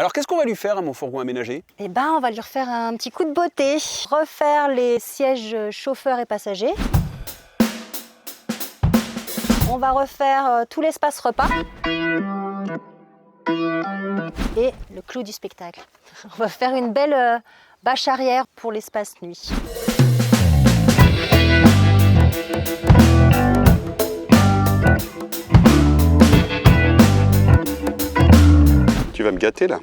Alors qu'est-ce qu'on va lui faire à mon fourgon aménagé? Eh ben, on va lui refaire un petit coup de beauté. Refaire les sièges chauffeurs et passagers. On va refaire tout l'espace repas. Et le clou du spectacle. On va faire une belle bâche arrière pour l'espace nuit. Tu vas me gâter là.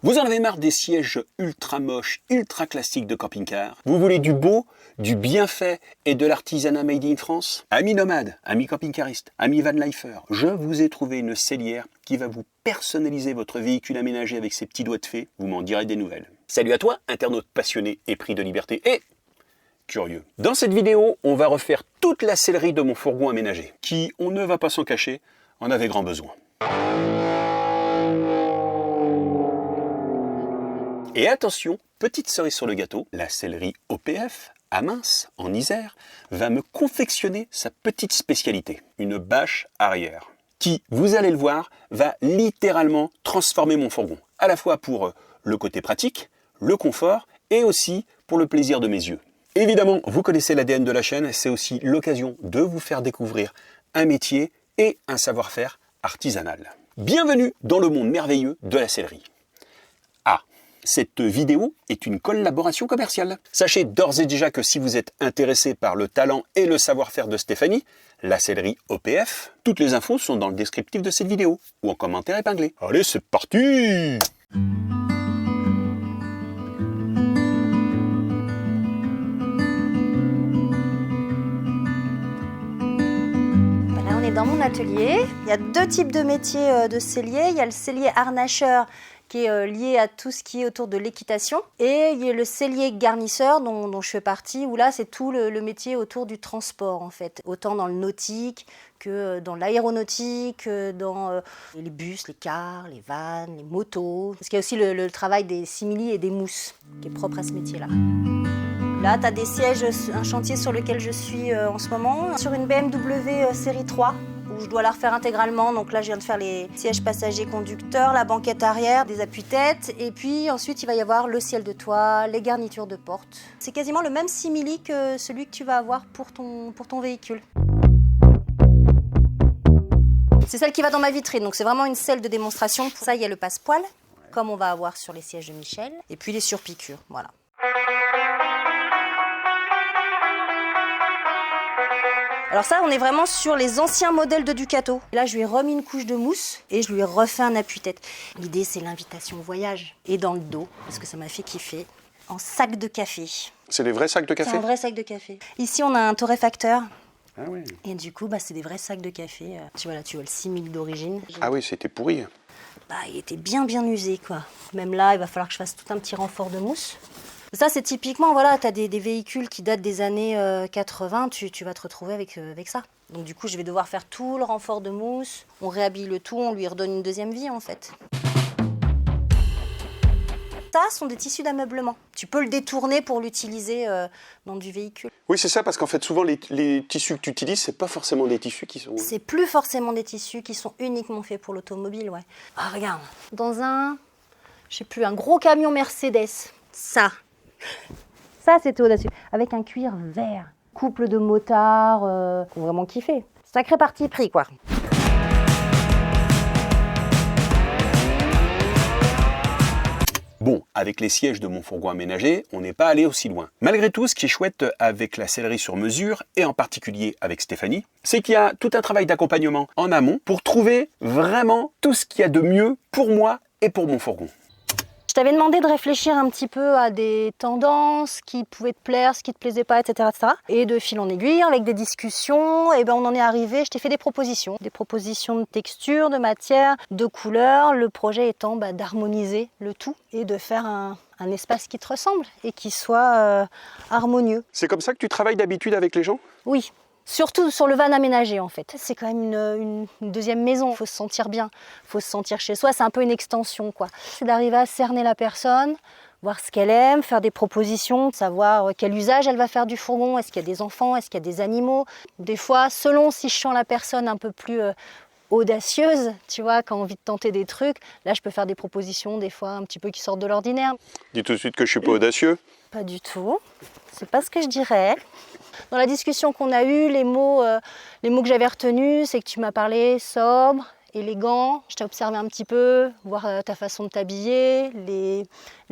Vous en avez marre des sièges ultra moches, ultra classiques de camping-car? Vous voulez du beau, du bien fait et de l'artisanat made in France? Amis nomades, amis camping-caristes, amis van-lifers, je vous ai trouvé une sellière qui va vous personnaliser votre véhicule aménagé avec ses petits doigts de fée. Vous m'en direz des nouvelles. Salut à toi, internaute passionné et pris de liberté et curieux. Dans cette vidéo, on va refaire toute la sellerie de mon fourgon aménagé, qui, on ne va pas s'en cacher, en avait grand besoin. Et attention, petite cerise sur le gâteau, la sellerie OPF, à Mince, en Isère, va me confectionner sa petite spécialité, une bâche arrière, qui, vous allez le voir, va littéralement transformer mon fourgon, à la fois pour le côté pratique, le confort, et aussi pour le plaisir de mes yeux. Évidemment, vous connaissez l'ADN de la chaîne, c'est aussi l'occasion de vous faire découvrir un métier et un savoir-faire artisanal. Bienvenue dans le monde merveilleux de la sellerie. Cette vidéo est une collaboration commerciale. Sachez d'ores et déjà que si vous êtes intéressé par le talent et le savoir-faire de Stéphanie, la sellerie OPF, toutes les infos sont dans le descriptif de cette vidéo ou en commentaire épinglé. Allez, c'est parti! Là, on est dans mon atelier. Il y a deux types de métiers de sellier. Il y a le sellier harnacheur qui est lié à tout ce qui est autour de l'équitation. Et il y a le sellier garnisseur dont je fais partie, où là c'est tout le métier autour du transport en fait. Autant dans le nautique que dans l'aéronautique, dans les bus, les cars, les vannes, les motos. Parce qu'il y a aussi le travail des simili et des mousses qui est propre à ce métier-là. Là, tu as des sièges, un chantier sur lequel je suis en ce moment, sur une BMW série 3. Où je dois la refaire intégralement, donc là je viens de faire les sièges passagers conducteurs, la banquette arrière, des appuis-têtes, et puis ensuite il va y avoir le ciel de toit, les garnitures de porte. C'est quasiment le même simili que celui que tu vas avoir pour ton véhicule. C'est celle qui va dans ma vitrine, donc c'est vraiment une selle de démonstration. Ça, il y a le passe-poil, comme on va avoir sur les sièges de Michel, et puis les surpiqûres, voilà. Alors ça, on est vraiment sur les anciens modèles de Ducato. Là, je lui ai remis une couche de mousse et je lui ai refait un appui-tête. L'idée, c'est l'invitation au voyage. Et dans le dos, parce que ça m'a fait kiffer, en sac de café. C'est des vrais sacs de café? C'est un vrai sac de café. Ici, on a un torréfacteur. Ah oui. Et du coup, c'est des vrais sacs de café. Tu vois le simili d'origine. Ah oui, c'était pourri. Il était bien usé, quoi. Même là, il va falloir que je fasse tout un petit renfort de mousse. Ça, c'est typiquement, voilà, tu as des véhicules qui datent des années 80, tu vas te retrouver avec ça. Donc du coup, je vais devoir faire tout le renfort de mousse, on réhabille le tout, on lui redonne une deuxième vie en fait. Ça sont des tissus d'ameublement. Tu peux le détourner pour l'utiliser dans du véhicule. Oui, c'est ça, parce qu'en fait, souvent, les tissus que tu utilises, c'est pas forcément des tissus qui sont... C'est plus forcément des tissus qui sont uniquement faits pour l'automobile, ouais. Ah, regarde, dans un gros camion Mercedes, ça, c'était audacieux. Avec un cuir vert. Couple de motards qui ont vraiment kiffé. Sacré parti pris, quoi. Bon, avec les sièges de mon fourgon aménagé, on n'est pas allé aussi loin. Malgré tout, ce qui est chouette avec la sellerie sur mesure, et en particulier avec Stéphanie, c'est qu'il y a tout un travail d'accompagnement en amont pour trouver vraiment tout ce qu'il y a de mieux pour moi et pour mon fourgon. Je t'avais demandé de réfléchir un petit peu à des tendances qui pouvaient te plaire, ce qui te plaisait pas, etc., etc. Et de fil en aiguille, avec des discussions, et on en est arrivé, je t'ai fait des propositions de texture, de matière, de couleur, le projet étant d'harmoniser le tout et de faire un espace qui te ressemble et qui soit harmonieux. C'est comme ça que tu travailles d'habitude avec les gens? Oui. Surtout sur le van aménagé en fait. C'est quand même une deuxième maison, il faut se sentir bien, il faut se sentir chez soi, c'est un peu une extension quoi. C'est d'arriver à cerner la personne, voir ce qu'elle aime, faire des propositions, savoir quel usage elle va faire du fourgon, est-ce qu'il y a des enfants, est-ce qu'il y a des animaux. Des fois, selon si je sens la personne un peu plus audacieuse, tu vois, qui a envie de tenter des trucs. Là, je peux faire des propositions, des fois, un petit peu qui sortent de l'ordinaire. Dis tout de suite que je suis pas audacieux. Pas du tout. C'est pas ce que je dirais. Dans la discussion qu'on a eue, les mots que j'avais retenus, c'est que tu m'as parlé sobre, élégant. Je t'ai observé un petit peu, voir ta façon de t'habiller, le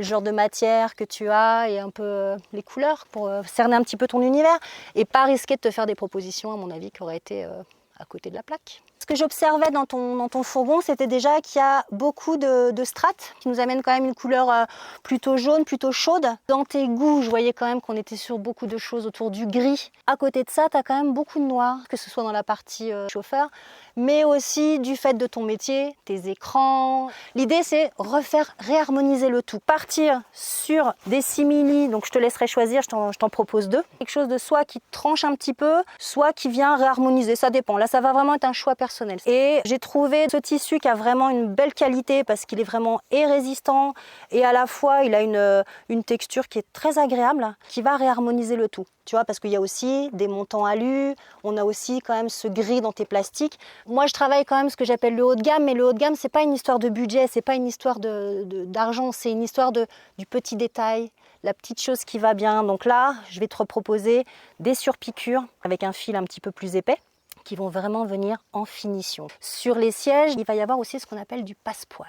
genre de matière que tu as et un peu les couleurs pour cerner un petit peu ton univers et pas risquer de te faire des propositions, à mon avis, qui auraient été à côté de la plaque. Ce que j'observais dans ton fourgon, c'était déjà qu'il y a beaucoup de strates qui nous amènent quand même une couleur plutôt jaune, plutôt chaude. Dans tes goûts, je voyais quand même qu'on était sur beaucoup de choses autour du gris. À côté de ça, tu as quand même beaucoup de noir, que ce soit dans la partie chauffeur, mais aussi du fait de ton métier, tes écrans. L'idée, c'est réharmoniser le tout. Partir sur des simili, donc je te laisserai choisir, je t'en propose 2. Quelque chose de soit qui tranche un petit peu, soit qui vient réharmoniser, ça dépend. Là, ça va vraiment être un choix personnel. Et j'ai trouvé ce tissu qui a vraiment une belle qualité parce qu'il est vraiment résistant et à la fois il a une texture qui est très agréable, qui va réharmoniser le tout. Tu vois, parce qu'il y a aussi des montants alu, on a aussi quand même ce gris dans tes plastiques. Moi, je travaille quand même ce que j'appelle le haut de gamme, mais le haut de gamme, c'est pas une histoire de budget, c'est pas une histoire d'argent, c'est une histoire du petit détail, la petite chose qui va bien. Donc là, je vais te reproposer des surpiqûres avec un fil un petit peu plus épais, qui vont vraiment venir en finition. Sur les sièges, il va y avoir aussi ce qu'on appelle du passepoil.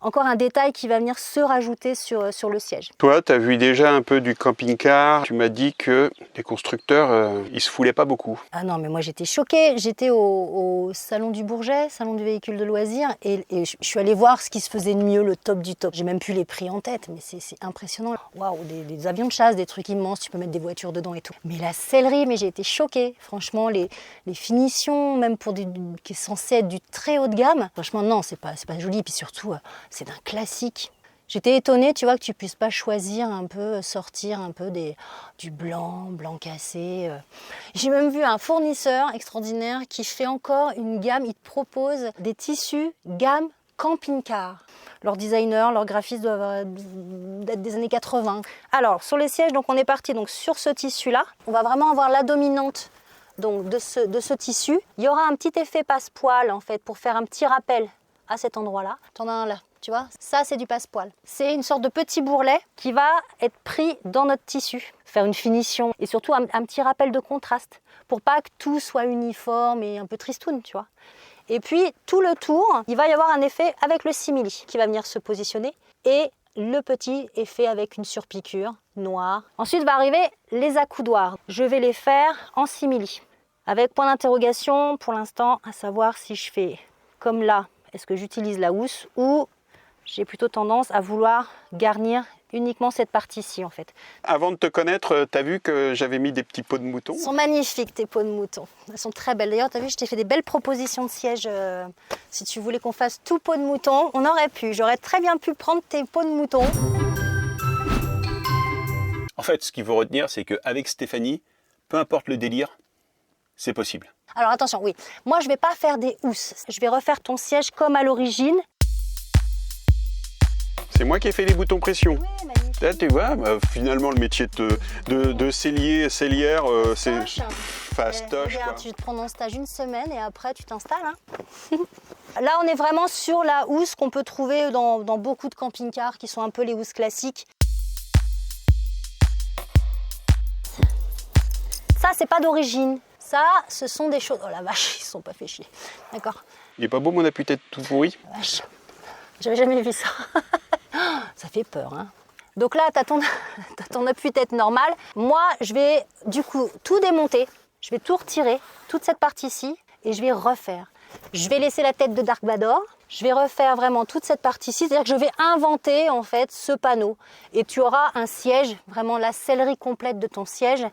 Encore un détail qui va venir se rajouter sur le siège. Toi, tu as vu déjà un peu du camping-car. Tu m'as dit que les constructeurs, ils se foulaient pas beaucoup. Ah non, mais moi j'étais choquée. J'étais au Salon du Bourget, Salon du véhicule de loisirs, et je suis allée voir ce qui se faisait de mieux, le top du top. J'ai même plus les prix en tête, mais c'est impressionnant. Waouh, des avions de chasse, des trucs immenses, tu peux mettre des voitures dedans et tout. Mais la sellerie, mais j'ai été choquée. Franchement, les finitions, même pour qui est censé être du très haut de gamme, franchement, non, c'est pas joli. Puis surtout, c'est d'un classique. J'étais étonnée, tu vois, que tu puisses pas choisir un peu, sortir un peu du blanc cassé. J'ai même vu un fournisseur extraordinaire qui fait encore une gamme, il te propose des tissus gamme camping-car. Leurs designers, leurs graphistes doivent être des années 80. Alors, sur les sièges, donc on est parti donc, sur ce tissu-là. On va vraiment avoir la dominante donc, de ce tissu. Il y aura un petit effet passepoil, en fait, pour faire un petit rappel à cet endroit-là. T'en as un là. Tu vois, ça c'est du passepoil. C'est une sorte de petit bourrelet qui va être pris dans notre tissu. Faire une finition et surtout un petit rappel de contraste pour pas que tout soit uniforme et un peu tristoun, tu vois. Et puis tout le tour, il va y avoir un effet avec le simili qui va venir se positionner et le petit effet avec une surpiqûre noire. Ensuite va arriver les accoudoirs. Je vais les faire en simili avec point d'interrogation pour l'instant à savoir si je fais comme là, est-ce que j'utilise la housse ou j'ai plutôt tendance à vouloir garnir uniquement cette partie-ci en fait. Avant de te connaître, tu as vu que j'avais mis des petits pots de mouton? Ils sont magnifiques tes pots de mouton. Elles sont très belles. D'ailleurs, tu as vu, je t'ai fait des belles propositions de sièges. Si tu voulais qu'on fasse tout pot de mouton, on aurait pu. J'aurais très bien pu prendre tes pots de mouton. En fait, ce qu'il faut retenir, c'est qu'avec Stéphanie, peu importe le délire, c'est possible. Alors attention, oui. Moi, je ne vais pas faire des housses. Je vais refaire ton siège comme à l'origine. C'est moi qui ai fait les boutons pression. Oui, magnifique. Là, tu vois, finalement, le métier de sellier, sellière, c'est fastoche. Regarde, tu te prends en stage une semaine et après, tu t'installes. Hein. Là, on est vraiment sur la housse qu'on peut trouver dans beaucoup de camping-cars qui sont un peu les housses classiques. Ça, c'est pas d'origine. Ça, ce sont des choses... Oh la vache, ils se sont pas fait chier. D'accord. Il est pas beau mon appui-tête tout pourri? La vache. J'avais jamais vu ça. Ça fait peur, hein. Donc là, tu as ton appui-tête normal. Moi, je vais du coup tout démonter. Je vais tout retirer, toute cette partie-ci, et je vais refaire. Je vais laisser la tête de Dark Vador. Je vais refaire vraiment toute cette partie-ci. C'est-à-dire que je vais inventer en fait ce panneau. Et tu auras un siège, vraiment la sellerie complète de ton siège,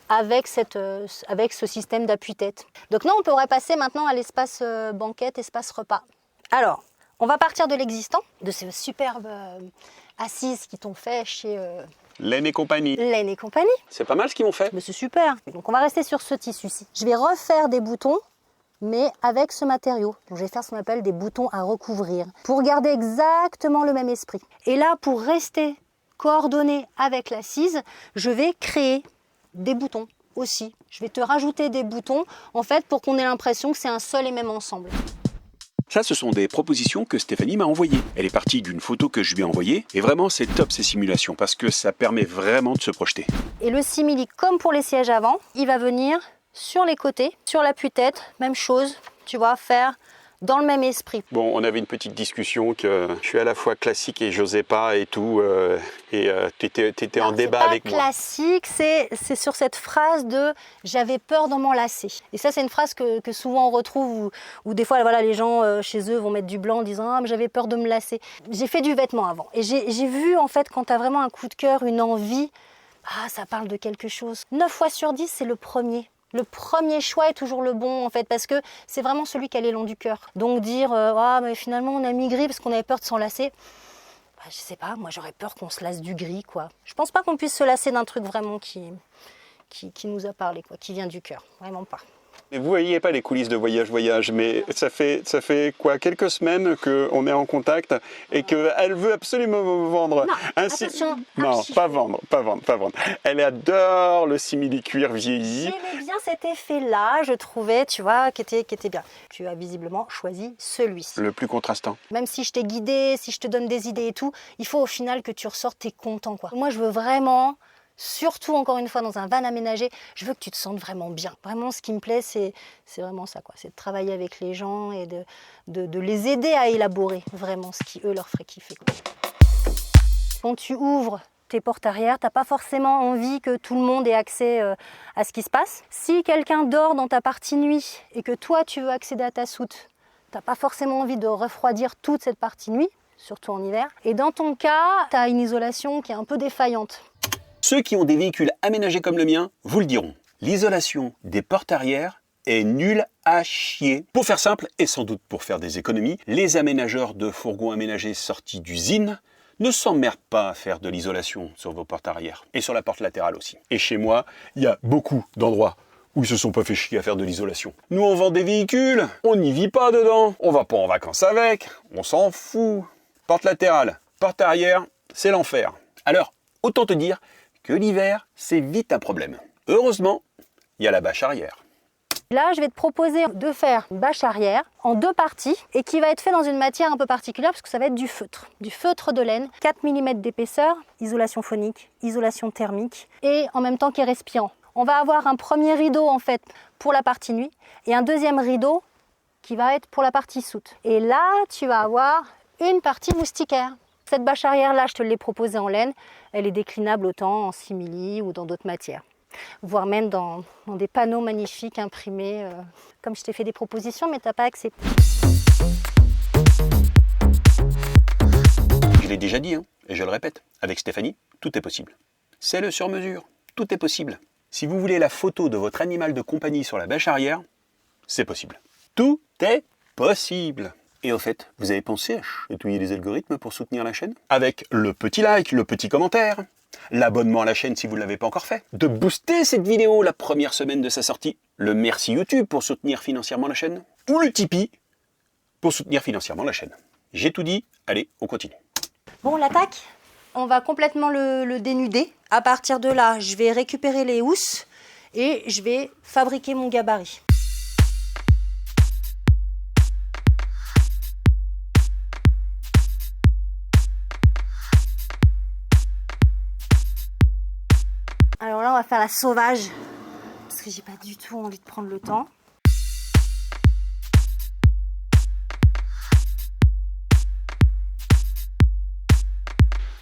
avec ce système d'appui-tête. Donc non, on pourrait passer maintenant à l'espace banquette, espace repas. Alors, on va partir de l'existant, de ces superbes assises qui t'ont fait chez Laine et compagnie. Laine et compagnie. C'est pas mal ce qu'ils m'ont fait. Mais c'est super. Donc on va rester sur ce tissu-ci. Je vais refaire des boutons, mais avec ce matériau. Donc je vais faire ce qu'on appelle des boutons à recouvrir, pour garder exactement le même esprit. Et là, pour rester coordonné avec l'assise, je vais créer des boutons aussi. Je vais te rajouter des boutons, en fait, pour qu'on ait l'impression que c'est un seul et même ensemble. Ça, ce sont des propositions que Stéphanie m'a envoyées. Elle est partie d'une photo que je lui ai envoyée. Et vraiment, c'est top ces simulations parce que ça permet vraiment de se projeter. Et le simili, comme pour les sièges avant, il va venir sur les côtés, sur l'appui-tête, même chose, tu vois, faire dans le même esprit. Bon, on avait une petite discussion que je suis à la fois classique et j'osais pas et tout. T'étais en débat avec moi. Classique, c'est sur cette phrase de « j'avais peur de m'enlacer ». Et ça, c'est une phrase que souvent on retrouve où des fois, voilà, les gens chez eux vont mettre du blanc en disant « ah, mais j'avais peur de me lasser ». J'ai fait du vêtement avant et j'ai vu en fait quand tu as vraiment un coup de cœur, une envie, ça parle de quelque chose. 9 fois sur 10, c'est le premier. Le premier choix est toujours le bon en fait parce que c'est vraiment celui qui a l'élan du cœur. Donc dire mais finalement on a mis gris parce qu'on avait peur de s'enlacer, je sais pas, moi j'aurais peur qu'on se lasse du gris quoi. Je pense pas qu'on puisse se lasser d'un truc vraiment qui nous a parlé quoi, qui vient du cœur, vraiment pas. Et vous voyez pas les coulisses de voyage, mais ça fait quoi, quelques semaines qu'on est en contact et qu'elle veut absolument vous vendre. Non, attention, non, pas vendre. Elle adore le simili-cuir vieilli. J'aimais bien cet effet-là, je trouvais, tu vois, qui était bien. Tu as visiblement choisi celui-ci. Le plus contrastant. Même si je t'ai guidé, si je te donne des idées et tout, il faut au final que tu ressortes, t'es content quoi. Moi je veux vraiment... Surtout, encore une fois, dans un van aménagé, je veux que tu te sentes vraiment bien. Vraiment, ce qui me plaît, c'est vraiment ça, quoi. C'est de travailler avec les gens et de les aider à élaborer vraiment ce qui, eux, leur ferait kiffer, quoi. Quand tu ouvres tes portes arrière, tu n'as pas forcément envie que tout le monde ait accès à ce qui se passe. Si quelqu'un dort dans ta partie nuit et que toi, tu veux accéder à ta soute, tu n'as pas forcément envie de refroidir toute cette partie nuit, surtout en hiver. Et dans ton cas, tu as une isolation qui est un peu défaillante. Ceux qui ont des véhicules aménagés comme le mien vous le diront. L'isolation des portes arrière est nulle à chier. Pour faire simple, et sans doute pour faire des économies, les aménageurs de fourgons aménagés sortis d'usine ne s'emmerdent pas à faire de l'isolation sur vos portes arrière. Et sur la porte latérale aussi. Et chez moi, il y a beaucoup d'endroits où ils se sont pas fait chier à faire de l'isolation. Nous, on vend des véhicules, on n'y vit pas dedans, on va pas en vacances avec, on s'en fout. Porte latérale, porte arrière, c'est l'enfer. Alors, autant te dire que l'hiver, c'est vite un problème. Heureusement, il y a la bâche arrière. Là, je vais te proposer de faire une bâche arrière en 2 parties et qui va être fait dans une matière un peu particulière parce que ça va être du feutre de laine, 4 mm d'épaisseur, isolation phonique, isolation thermique et en même temps qui est respirant. On va avoir un premier rideau en fait pour la partie nuit et un deuxième rideau qui va être pour la partie soute. Et là, tu vas avoir une partie moustiquaire. Cette bâche arrière là, je te l'ai proposée en laine, elle est déclinable autant en simili ou dans d'autres matières. Voire même dans des panneaux magnifiques imprimés, comme je t'ai fait des propositions, mais tu n'as pas accepté. Je l'ai déjà dit, et je le répète, avec Stéphanie, tout est possible. C'est le sur-mesure, tout est possible. Si vous voulez la photo de votre animal de compagnie sur la bâche arrière, c'est possible. Tout est possible. Et au fait, vous avez pensé à chatouiller les algorithmes pour soutenir la chaîne? Avec le petit like, le petit commentaire, l'abonnement à la chaîne si vous ne l'avez pas encore fait, de booster cette vidéo la première semaine de sa sortie, le merci YouTube pour soutenir financièrement la chaîne, ou le Tipeee pour soutenir financièrement la chaîne. J'ai tout dit, allez, on continue. Bon, l'attaque, on va complètement le dénuder. À partir de là, je vais récupérer les housses et je vais fabriquer mon gabarit. Alors là, on va faire la sauvage, parce que j'ai pas du tout envie de prendre le temps.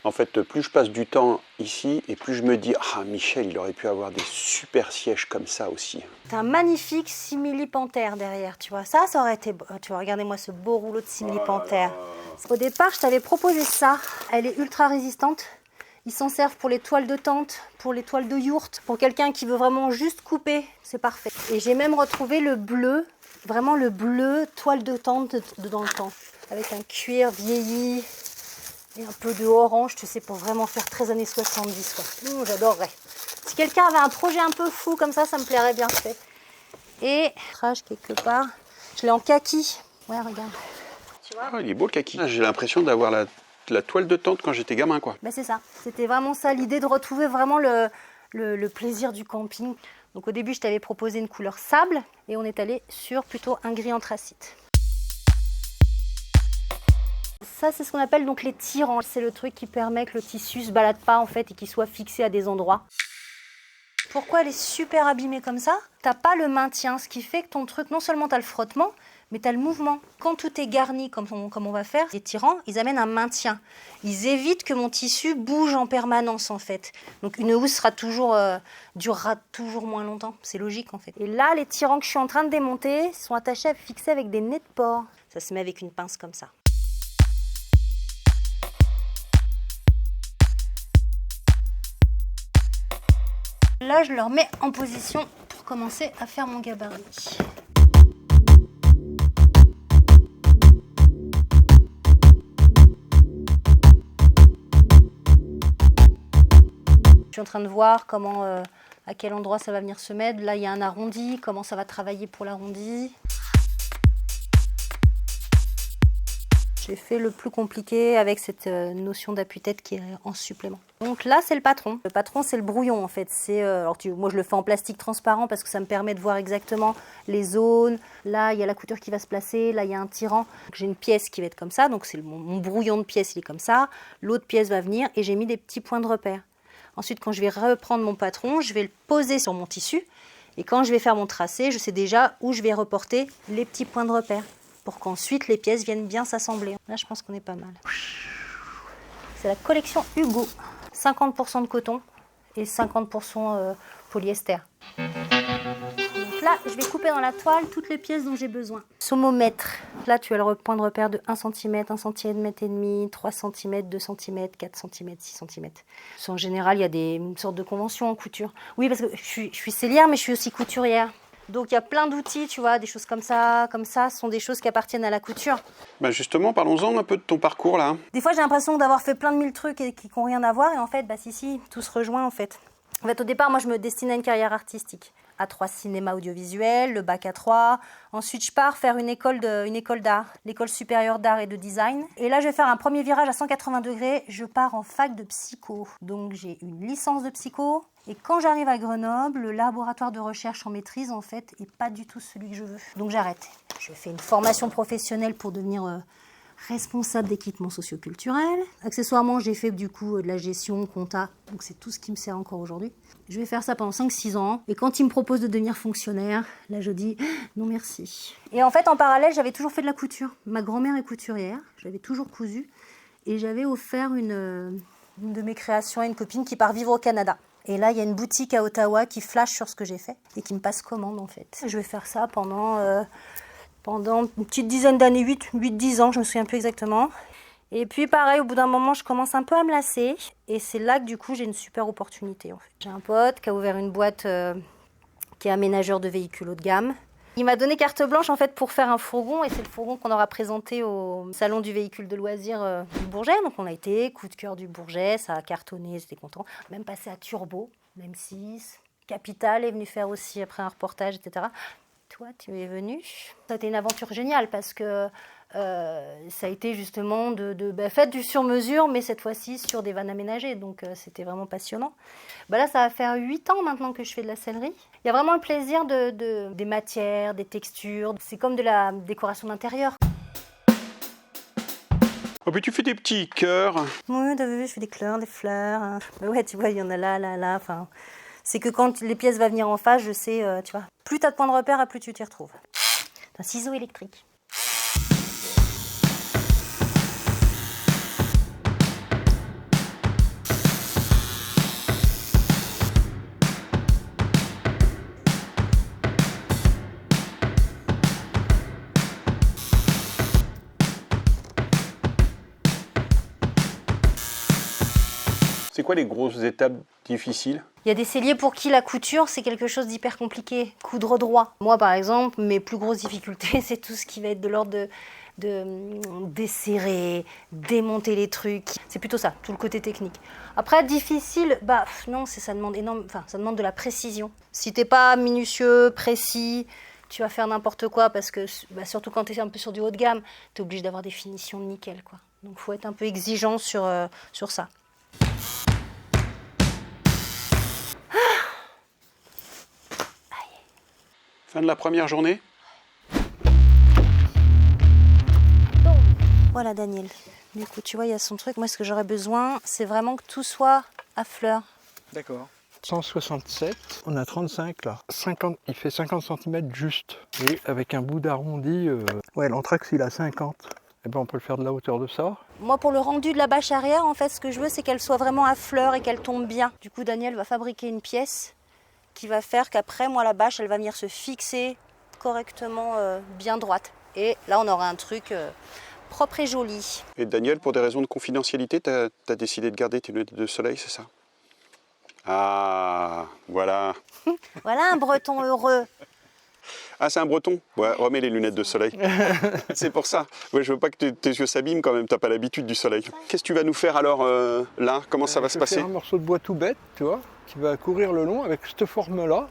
En fait, plus je passe du temps ici, et plus je me dis « Ah, Michel, il aurait pu avoir des super sièges comme ça aussi. » C'est un magnifique simili-panthère derrière, tu vois. Ça aurait été beau. Tu vois, regardez-moi ce beau rouleau de simili-panthère. Au départ, je t'avais proposé ça. Elle est ultra résistante. Ils s'en servent pour les toiles de tente, pour les toiles de yourte, pour quelqu'un qui veut vraiment juste couper, c'est parfait. Et j'ai même retrouvé le bleu, vraiment le bleu toile de tente dans le temps, avec un cuir vieilli et un peu de orange, tu sais, pour vraiment faire très années 70, quoi. J'adorerais. Si quelqu'un avait un projet un peu fou comme ça me plairait bien fait. Et, trash quelque part, je l'ai en kaki. Ouais, regarde. Tu vois ? Ah, il est beau le kaki. J'ai l'impression d'avoir la toile de tente quand j'étais gamin, quoi. Ben c'est ça, c'était vraiment ça l'idée de retrouver vraiment le plaisir du camping. Donc au début je t'avais proposé une couleur sable et on est allé sur plutôt un gris anthracite. Ça, c'est ce qu'on appelle donc les tirants. C'est le truc qui permet que le tissu se balade pas en fait et qu'il soit fixé à des endroits. Pourquoi elle est super abîmée comme ça? T'as pas le maintien, ce qui fait que ton truc, non seulement t'as le frottement, mais t'as le mouvement. Quand tout est garni comme on va faire, les tirants, ils amènent un maintien. Ils évitent que mon tissu bouge en permanence en fait. Donc une housse durera toujours moins longtemps. C'est logique en fait. Et là, les tirants que je suis en train de démonter sont attachés, fixés avec des nez de porc. Ça se met avec une pince comme ça. Là, je le remets en position pour commencer à faire mon gabarit. Je suis en train de voir comment, à quel endroit ça va venir se mettre. Là, il y a un arrondi, comment ça va travailler pour l'arrondi. J'ai fait le plus compliqué avec cette notion d'appui-tête qui est en supplément. Donc là, c'est le patron. Le patron, c'est le brouillon en fait. Moi, je le fais en plastique transparent parce que ça me permet de voir exactement les zones. Là, il y a la couture qui va se placer. Là, il y a un tirant. J'ai une pièce qui va être comme ça. Donc, c'est mon brouillon de pièce, il est comme ça. L'autre pièce va venir et j'ai mis des petits points de repère. Ensuite, quand je vais reprendre mon patron, je vais le poser sur mon tissu. Et quand je vais faire mon tracé, je sais déjà où je vais reporter les petits points de repère pour qu'ensuite les pièces viennent bien s'assembler. Là, je pense qu'on est pas mal. C'est la collection Hugo. 50% de coton et 50% polyester. Donc là, je vais couper dans la toile toutes les pièces dont j'ai besoin. Sommomètre. Là, tu as le point de repère de 1 cm, 1 cm et demi, 3 cm, 2 cm, 4 cm, 6 cm. En général, il y a une sorte de convention en couture. Oui, parce que je suis sellière, mais je suis aussi couturière. Donc il y a plein d'outils, tu vois, des choses comme ça, ce sont des choses qui appartiennent à la couture. Bah justement, parlons-en un peu de ton parcours là. Des fois j'ai l'impression d'avoir fait plein de mille trucs et qui n'ont rien à voir, et en fait, si, tout se rejoint en fait. En fait, au départ, moi je me destinais à une carrière artistique. A3 cinéma audiovisuel, le bac A3. Ensuite, je pars faire une école d'art, l'école supérieure d'art et de design. Et là, je vais faire un premier virage à 180 degrés. Je pars en fac de psycho. Donc, j'ai une licence de psycho. Et quand j'arrive à Grenoble, le laboratoire de recherche en maîtrise, en fait, est pas du tout celui que je veux. Donc, j'arrête. Je fais une formation professionnelle pour devenir responsable d'équipement socioculturel. Accessoirement, j'ai fait du coup de la gestion, compta. Donc, c'est tout ce qui me sert encore aujourd'hui. Je vais faire ça pendant 5-6 ans. Et quand ils me proposent de devenir fonctionnaire, là, je dis non merci. Et en fait, en parallèle, j'avais toujours fait de la couture. Ma grand-mère est couturière. J'avais toujours cousu. Et j'avais offert une de mes créations à une copine qui part vivre au Canada. Et là, il y a une boutique à Ottawa qui flash sur ce que j'ai fait et qui me passe commande, en fait. Je vais faire ça pendant une petite dizaine d'années, 8-10 ans, je me souviens plus exactement. Et puis pareil, au bout d'un moment, je commence un peu à me lasser. Et c'est là que du coup, j'ai une super opportunité. En fait. J'ai un pote qui a ouvert une boîte qui est aménageur de véhicules haut de gamme. Il m'a donné carte blanche en fait pour faire un fourgon. Et c'est le fourgon qu'on aura présenté au salon du véhicule de loisirs du Bourget. Donc on a été, coup de cœur du Bourget, ça a cartonné, j'étais content. Même passé à Turbo, M6. Capital est venu faire aussi après un reportage, etc. Toi, tu es venu. Ça a été une aventure géniale parce que ça a été justement faites du sur-mesure, mais cette fois-ci sur des vannes aménagées. Donc, c'était vraiment passionnant. Là, ça va faire 8 ans maintenant que je fais de la sellerie. Il y a vraiment le plaisir des matières, des textures. C'est comme de la décoration d'intérieur. Oh, puis tu fais des petits cœurs. Oui, t'as vu, je fais des cœurs, des fleurs. Mais ouais, tu vois, il y en a là. Enfin, c'est que quand les pièces vont venir en face, je sais, tu vois. Plus t'as de points de repère, plus tu t'y retrouves. C'est un ciseau électrique. C'est quoi les grosses étapes difficiles? Il y a des selliers pour qui la couture, c'est quelque chose d'hyper compliqué. Coudre droit. Moi, par exemple, mes plus grosses difficultés, c'est tout ce qui va être de l'ordre de desserrer, démonter les trucs. C'est plutôt ça, tout le côté technique. Après, difficile, non, ça demande de la précision. Si t'es pas minutieux, précis, tu vas faire n'importe quoi parce que, surtout quand tu es un peu sur du haut de gamme, tu es obligé d'avoir des finitions de nickel, quoi. Donc, il faut être un peu exigeant sur ça. Fin de la première journée. Voilà Daniel. Du coup, tu vois, il y a son truc. Moi, ce que j'aurais besoin, c'est vraiment que tout soit à fleur. D'accord. 167, on a 35 là. 50, il fait 50 cm juste. Et avec un bout d'arrondi, ouais, l'anthrax il a 50. Et ben on peut le faire de la hauteur de ça. Moi, pour le rendu de la bâche arrière, en fait, ce que je veux, c'est qu'elle soit vraiment à fleur et qu'elle tombe bien. Du coup, Daniel va fabriquer une pièce qui va faire qu'après, moi, la bâche, elle va venir se fixer correctement, bien droite. Et là, on aura un truc propre et joli. Et Daniel, pour des raisons de confidentialité, tu as décidé de garder tes lunettes de soleil, c'est ça? Ah, voilà. Voilà un breton heureux. Ah, c'est un breton? Ouais, remets les lunettes de soleil. C'est pour ça. Ouais, je veux pas que tes yeux s'abîment quand même, t'as pas l'habitude du soleil. Qu'est-ce que tu vas nous faire alors là? Comment ça va se passer? Je vais faire un morceau de bois tout bête, tu vois, qui va courir le long avec cette forme-là.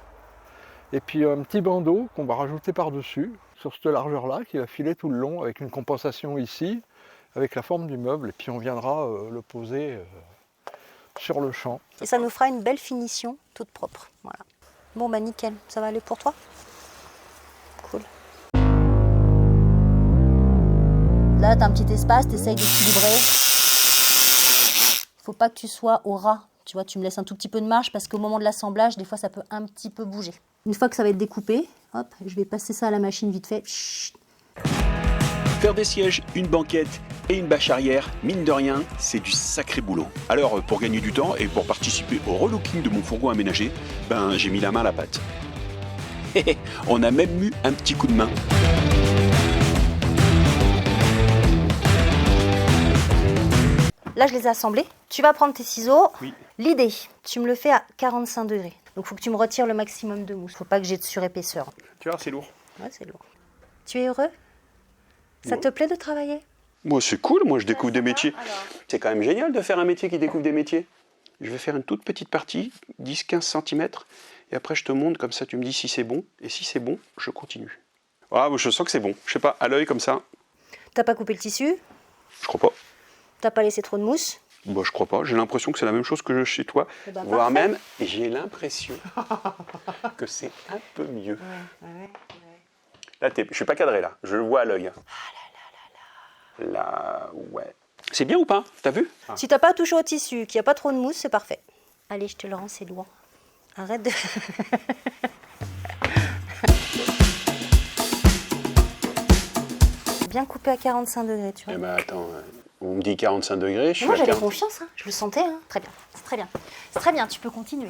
Et puis un petit bandeau qu'on va rajouter par-dessus, sur cette largeur-là, qui va filer tout le long avec une compensation ici, avec la forme du meuble. Et puis on viendra le poser sur le champ. Et ça nous fera une belle finition, toute propre. Voilà. Bon, bah nickel. Ça va aller pour toi? Cool. Là, tu as un petit espace, tu essayes d'équilibrer. Il faut pas que tu sois au ras. Tu vois, tu me laisses un tout petit peu de marge parce qu'au moment de l'assemblage, des fois, ça peut un petit peu bouger. Une fois que ça va être découpé, hop, je vais passer ça à la machine vite fait. Chut. Faire des sièges, une banquette et une bâche arrière, mine de rien, c'est du sacré boulot. Alors, pour gagner du temps et pour participer au relooking de mon fourgon aménagé, ben, j'ai mis la main à la pâte. On a même eu un petit coup de main. Là, je les ai assemblés. Tu vas prendre tes ciseaux. Oui. L'idée, tu me le fais à 45 degrés. Donc, il faut que tu me retires le maximum de mousse. Il ne faut pas que j'ai de surépaisseur. Tu vois, c'est lourd. Ouais, c'est lourd. Tu es heureux? Ça te plaît de travailler? Moi, c'est cool, moi je découvre des métiers. C'est quand même génial de faire un métier qui découvre des métiers. Je vais faire une toute petite partie, 10-15 cm, et après je te montre, comme ça tu me dis si c'est bon, et si c'est bon, je continue. Ah, je sens que c'est bon, je sais pas, à l'œil comme ça. T'as pas coupé le tissu? Je crois pas. T'as pas laissé trop de mousse? Bon, je crois pas, j'ai l'impression que c'est la même chose que chez toi, Eh ben, voire parfait. même, j'ai l'impression que c'est un peu mieux. Là, je suis pas cadré là, je le vois à l'œil. Là, ouais. C'est bien ou pas? T'as vu? Si t'as pas touché au tissu, qu'il n'y a pas trop de mousse, c'est parfait. Allez, je te le rends, c'est loin. Arrête de... Bien coupé à 45 degrés, tu vois. Eh ben attends, on me dit 45 degrés, je suis Moi, à j'avais 40. confiance, hein. Je le sentais. Hein. Très bien, c'est très bien. C'est très bien, tu peux continuer.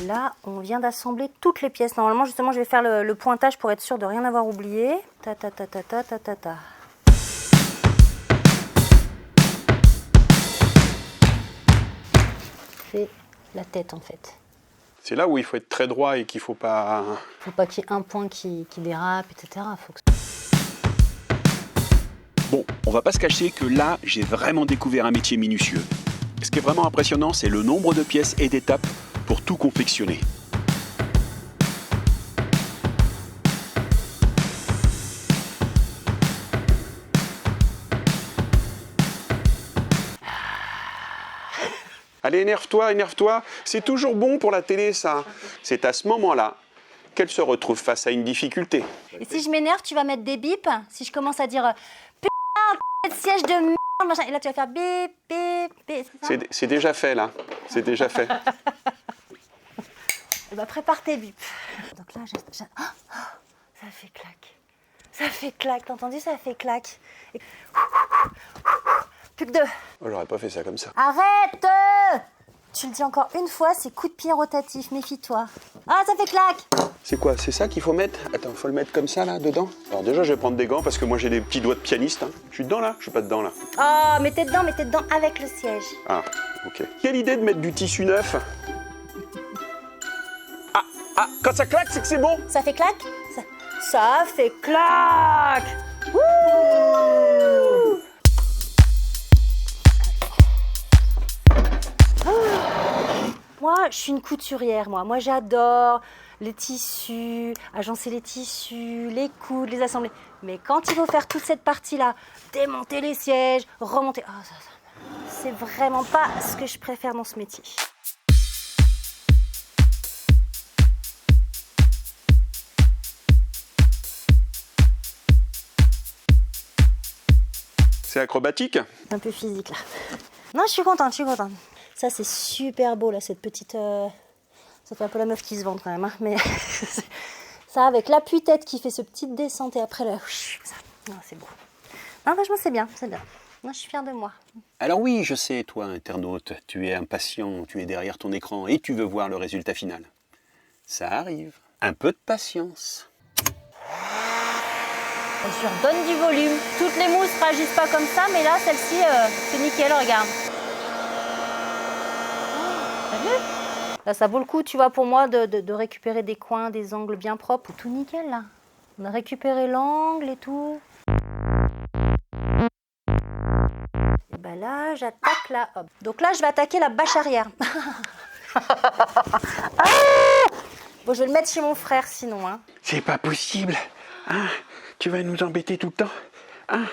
Là, on vient d'assembler toutes les pièces. Normalement, justement, je vais faire le pointage pour être sûr de rien avoir oublié. Ta ta ta ta ta ta ta ta. C'est la tête en fait. C'est là où il faut être très droit et qu'il faut pas... Faut pas qu'il y ait un point qui dérape, etc. Faut que... Bon, on va pas se cacher que là, j'ai vraiment découvert un métier minutieux. Ce qui est vraiment impressionnant, c'est le nombre de pièces et d'étapes pour tout confectionner. Allez, énerve-toi, énerve-toi. C'est toujours bon pour la télé, ça. C'est à ce moment-là qu'elle se retrouve face à une difficulté. Et si je m'énerve, tu vas mettre des bips. Si je commence à dire putain, siège de merde, machin, et là tu vas faire bip, bip, bip. C'est déjà fait, là. C'est déjà fait. Eh ben, prépare tes bips. Donc là, oh, ça fait clac. Ça fait clac, t'as entendu? Ça fait clac. Et... Plus que deux. Oh, j'aurais pas fait ça comme ça. Arrête! Tu le dis encore une fois, c'est coup de pied rotatif, méfie-toi. Ah, ça fait clac! C'est quoi? C'est ça qu'il faut mettre? Attends, faut le mettre comme ça, là, dedans? Alors déjà, je vais prendre des gants parce que moi, j'ai des petits doigts de pianiste. Hein. Je suis dedans, là? Je suis pas dedans, là. Oh, mets dedans avec le siège. Ah, ok. Quelle idée de mettre du tissu neuf? Ah, quand ça claque, c'est que c'est bon. Ça fait clac? Ça fait clac! Wouh! Moi, je suis une couturière, moi. Moi, j'adore les tissus, agencer les tissus, les coudre, les assembler. Mais quand il faut faire toute cette partie-là, démonter les sièges, remonter... Oh, c'est vraiment pas ce que je préfère dans ce métier. C'est acrobatique. Un peu physique là. Non, je suis contente, je suis contente. Ça c'est super beau là, cette petite... Ça fait un peu la meuf qui se vante quand même, hein, mais... ça avec l'appui-tête qui fait ce petit descente et après là... Non, c'est beau. Non, franchement c'est bien, c'est bien. Non, je suis fière de moi. Alors oui, je sais, toi, internaute, tu es impatient, tu es derrière ton écran et tu veux voir le résultat final. Ça arrive. Un peu de patience. Je redonne du volume. Toutes les mousses ne réagissent pas comme ça, mais là, celle-ci, c'est nickel, regarde. T'as vu? Là, ça vaut le coup, tu vois, pour moi, de récupérer des coins, des angles bien propres. Tout nickel, là. On a récupéré l'angle et tout. Et ben là, j'attaque là. Hop. Donc là, je vais attaquer la bâche arrière. Ah, bon, je vais le mettre chez mon frère, sinon. Hein. C'est pas possible. Hein? Tu vas nous embêter tout le temps. Hein?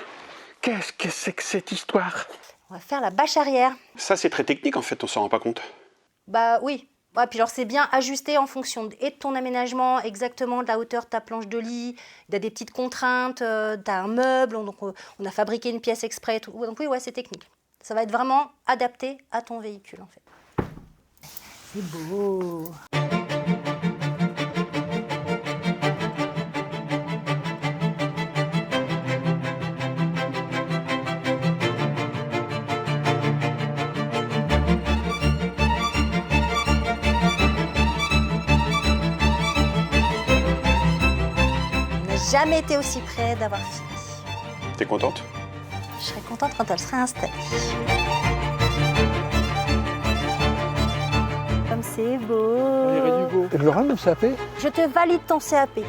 Qu'est-ce que c'est que cette histoire? On va faire la bâche arrière. Ça, c'est très technique, en fait, on s'en rend pas compte. Bah oui. Ouais, puis alors c'est bien ajusté en fonction et de ton aménagement, exactement de la hauteur de ta planche de lit. Il y a des petites contraintes, tu as un meuble, donc on a fabriqué une pièce exprès. Tout. Donc oui, ouais, c'est technique. Ça va être vraiment adapté à ton véhicule, en fait. C'est beau. Jamais été aussi près d'avoir fini. T'es contente? Je serais contente quand elle serait installée. Comme c'est beau. On dirait du beau. Et le run, le CAP? Je te valide ton CAP.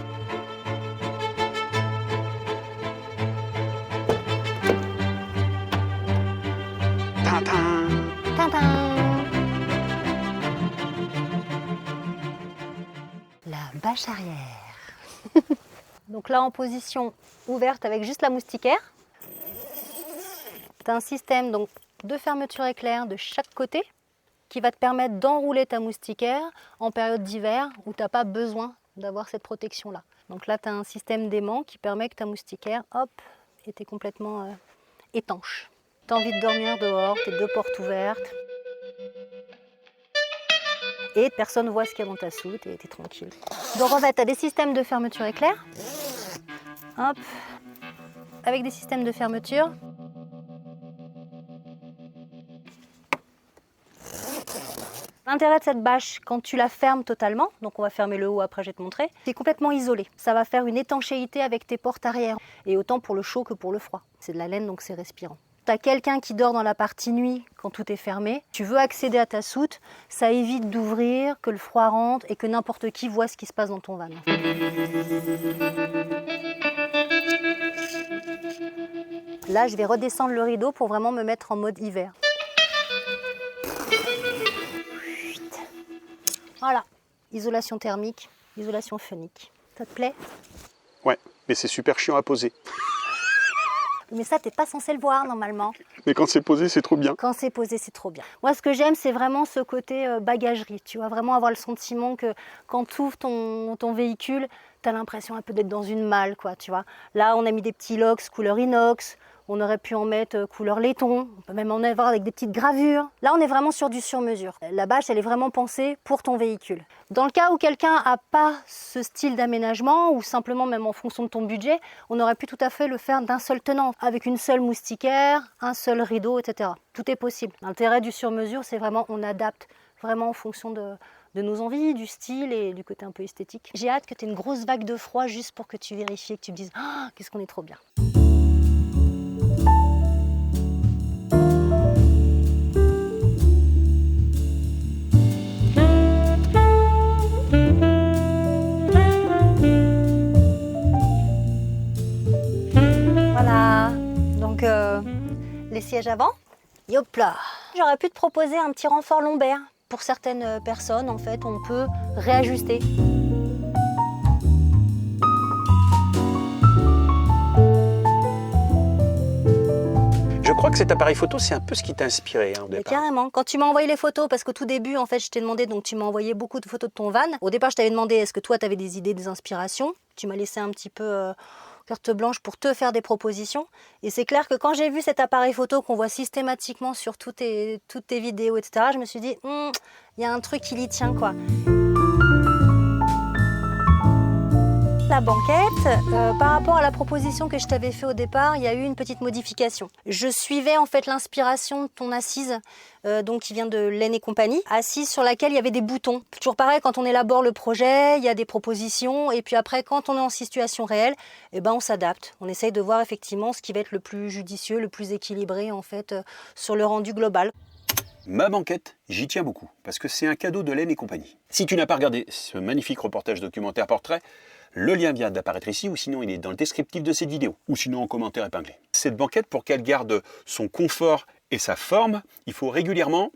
Tintin! Tintin. La bâche arrière. Donc là, en position ouverte avec juste la moustiquaire. Tu as un système donc, de fermeture éclair de chaque côté qui va te permettre d'enrouler ta moustiquaire en période d'hiver où tu n'as pas besoin d'avoir cette protection-là. Donc là, tu as un système d'aimant qui permet que ta moustiquaire, hop, était complètement étanche. Tu as envie de dormir dehors, tes deux portes ouvertes. Et personne ne voit ce qu'il y a dans ta soute et tu es tranquille. Donc en fait, tu as des systèmes de fermeture éclair. Hop, avec des systèmes de fermeture. L'intérêt de cette bâche, quand tu la fermes totalement, donc on va fermer le haut, après je vais te montrer, c'est complètement isolé. Ça va faire une étanchéité avec tes portes arrière, et autant pour le chaud que pour le froid. C'est de la laine, donc c'est respirant. Tu as quelqu'un qui dort dans la partie nuit quand tout est fermé, tu veux accéder à ta soute, ça évite d'ouvrir, que le froid rentre et que n'importe qui voit ce qui se passe dans ton van. Là, je vais redescendre le rideau pour vraiment me mettre en mode hiver. Voilà, isolation thermique, isolation phonique. Ça te plaît? Ouais, mais c'est super chiant à poser. Mais ça, t'es pas censé le voir normalement. Mais quand c'est posé, c'est trop bien. Quand c'est posé, c'est trop bien. Moi, ce que j'aime, c'est vraiment ce côté bagagerie. Tu vas vraiment avoir le sentiment que quand tu ouvres ton véhicule, tu as l'impression un peu d'être dans une malle, quoi, tu vois. Là, on a mis des petits locks couleur inox. On aurait pu en mettre couleur laiton. On peut même en avoir avec des petites gravures. Là, on est vraiment sur du sur-mesure. La bâche, elle est vraiment pensée pour ton véhicule. Dans le cas où quelqu'un n'a pas ce style d'aménagement, ou simplement même en fonction de ton budget, on aurait pu tout à fait le faire d'un seul tenant, avec une seule moustiquaire, un seul rideau, etc. Tout est possible. L'intérêt du sur-mesure, c'est vraiment on adapte vraiment en fonction de nos envies, du style et du côté un peu esthétique. J'ai hâte que tu aies une grosse vague de froid juste pour que tu vérifies et que tu te dises « qu'est-ce qu'on est trop bien !» Voilà, donc les sièges avant, et hop là. J'aurais pu te proposer un petit renfort lombaire. Pour certaines personnes, en fait, on peut réajuster. Je crois que cet appareil photo, c'est un peu ce qui t'a inspiré au départ. Carrément. Quand tu m'as envoyé les photos, parce qu'au tout début, en fait, je t'ai demandé, donc tu m'as envoyé beaucoup de photos de ton van. Au départ, je t'avais demandé, est-ce que toi, tu avais des idées, des inspirations? Tu m'as laissé un petit peu carte blanche pour te faire des propositions. Et c'est clair que quand j'ai vu cet appareil photo qu'on voit systématiquement sur toutes tes vidéos, etc., je me suis dit, il y a un truc qui l'y tient, quoi. La banquette, par rapport à la proposition que je t'avais fait au départ, il y a eu une petite modification. Je suivais en fait l'inspiration de ton assise, donc qui vient de Laine et compagnie, assise sur laquelle il y avait des boutons. Toujours pareil, quand on élabore le projet, il y a des propositions, et puis après, quand on est en situation réelle, eh ben, on s'adapte. On essaye de voir effectivement ce qui va être le plus judicieux, le plus équilibré en fait, sur le rendu global. Ma banquette, j'y tiens beaucoup, parce que c'est un cadeau de Laine et compagnie. Si tu n'as pas regardé ce magnifique reportage documentaire portrait, le lien vient d'apparaître ici, ou sinon il est dans le descriptif de cette vidéo, ou sinon en commentaire épinglé. Cette banquette, pour qu'elle garde son confort et sa forme, il faut régulièrement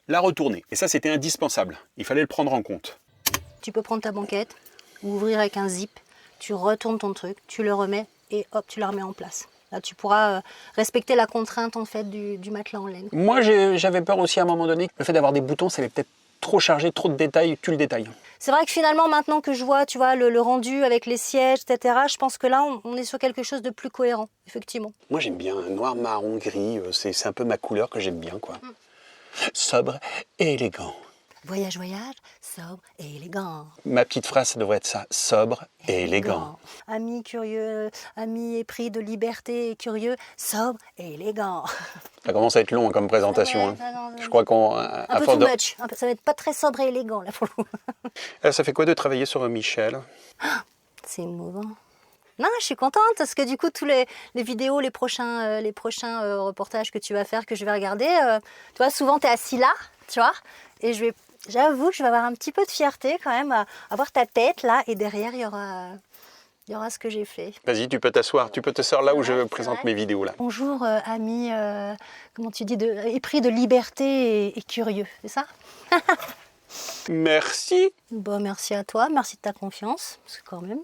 la retourner. Et ça, c'était indispensable. Il fallait le prendre en compte. Tu peux prendre ta banquette, ouvrir avec un zip, tu retournes ton truc, tu le remets et hop, tu la remets en place. Là, tu pourras respecter la contrainte en fait du matelas en laine. Moi, j'avais peur aussi à un moment donné que le fait d'avoir des boutons, ça allait peut-être trop chargé, trop de détails, tu le détailles. C'est vrai que finalement, maintenant que je vois, tu vois, le rendu avec les sièges, etc., je pense que là, on est sur quelque chose de plus cohérent, effectivement. Moi, j'aime bien noir, marron, gris, c'est un peu ma couleur que j'aime bien, quoi. Sobre et élégant. Voyage, voyage, sobre et élégant. Ma petite phrase, ça devrait être ça, sobre et élégant. Ami curieux, ami épris de liberté et curieux, sobre et élégant. Ça commence à être long comme présentation. Ouais, hein. Je crois qu'on... Un peu too much, ça va être pas très sobre et élégant, là, pour le coup. Ça fait quoi de travailler sur Michel? C'est émouvant. Non, je suis contente parce que du coup, tous les vidéos, les prochains reportages que tu vas faire, que je vais regarder, tu vois, souvent tu es assis là, tu vois, et j'avoue que je vais avoir un petit peu de fierté quand même à voir ta tête là, et derrière, il y aura ce que j'ai fait. Vas-y, tu peux t'asseoir, tu peux te seoir là où je présente mes vidéos là. Bonjour, ami, comment tu dis, épris de liberté et curieux, c'est ça? Merci. Bon, merci à toi, merci de ta confiance, parce que quand même...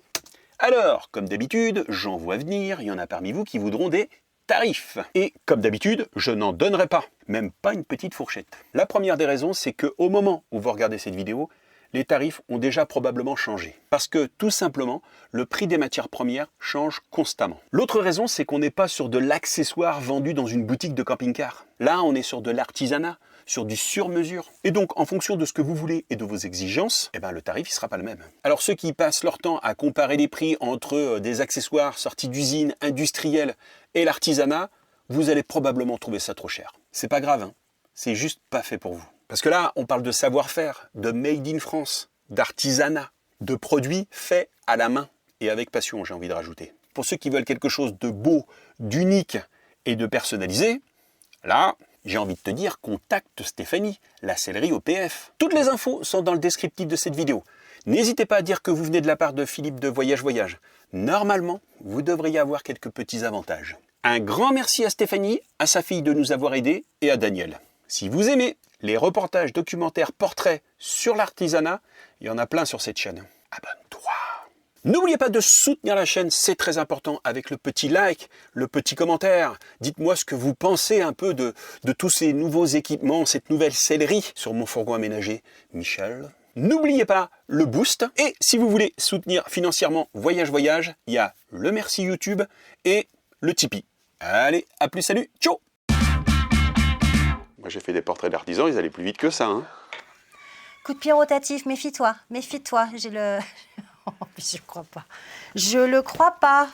Alors, comme d'habitude, j'en vois venir, il y en a parmi vous qui voudront des tarifs. Et comme d'habitude, je n'en donnerai pas, même pas une petite fourchette. La première des raisons, c'est qu'au moment où vous regardez cette vidéo, les tarifs ont déjà probablement changé. Parce que, tout simplement, le prix des matières premières change constamment. L'autre raison, c'est qu'on n'est pas sur de l'accessoire vendu dans une boutique de camping-car. Là, on est sur de l'artisanat, sur du sur-mesure. Et donc, en fonction de ce que vous voulez et de vos exigences, eh ben, le tarif ne sera pas le même. Alors, ceux qui passent leur temps à comparer les prix entre des accessoires sortis d'usines industrielles et l'artisanat, vous allez probablement trouver ça trop cher. C'est pas grave, hein. C'est juste pas fait pour vous. Parce que là, on parle de savoir-faire, de made in France, d'artisanat, de produits faits à la main et avec passion, j'ai envie de rajouter. Pour ceux qui veulent quelque chose de beau, d'unique et de personnalisé, là, j'ai envie de te dire, contacte Stéphanie, la sellerie OPF. Toutes les infos sont dans le descriptif de cette vidéo. N'hésitez pas à dire que vous venez de la part de Philippe de Voyage Voyage. Normalement, vous devriez avoir quelques petits avantages. Un grand merci à Stéphanie, à sa fille de nous avoir aidés et à Daniel. Si vous aimez les reportages, documentaires, portraits sur l'artisanat, il y en a plein sur cette chaîne. Abonne-toi. N'oubliez pas de soutenir la chaîne, c'est très important, avec le petit like, le petit commentaire. Dites-moi ce que vous pensez un peu de tous ces nouveaux équipements, cette nouvelle sellerie sur mon fourgon aménagé. Michel. N'oubliez pas le boost. Et si vous voulez soutenir financièrement Voyage Voyage, il y a le merci YouTube et le Tipeee. Allez, à plus, salut, ciao. Moi j'ai fait des portraits d'artisans, ils allaient plus vite que ça. Hein. Coup de pied rotatif, méfie-toi, méfie-toi. J'ai le... Je crois pas. Je le crois pas.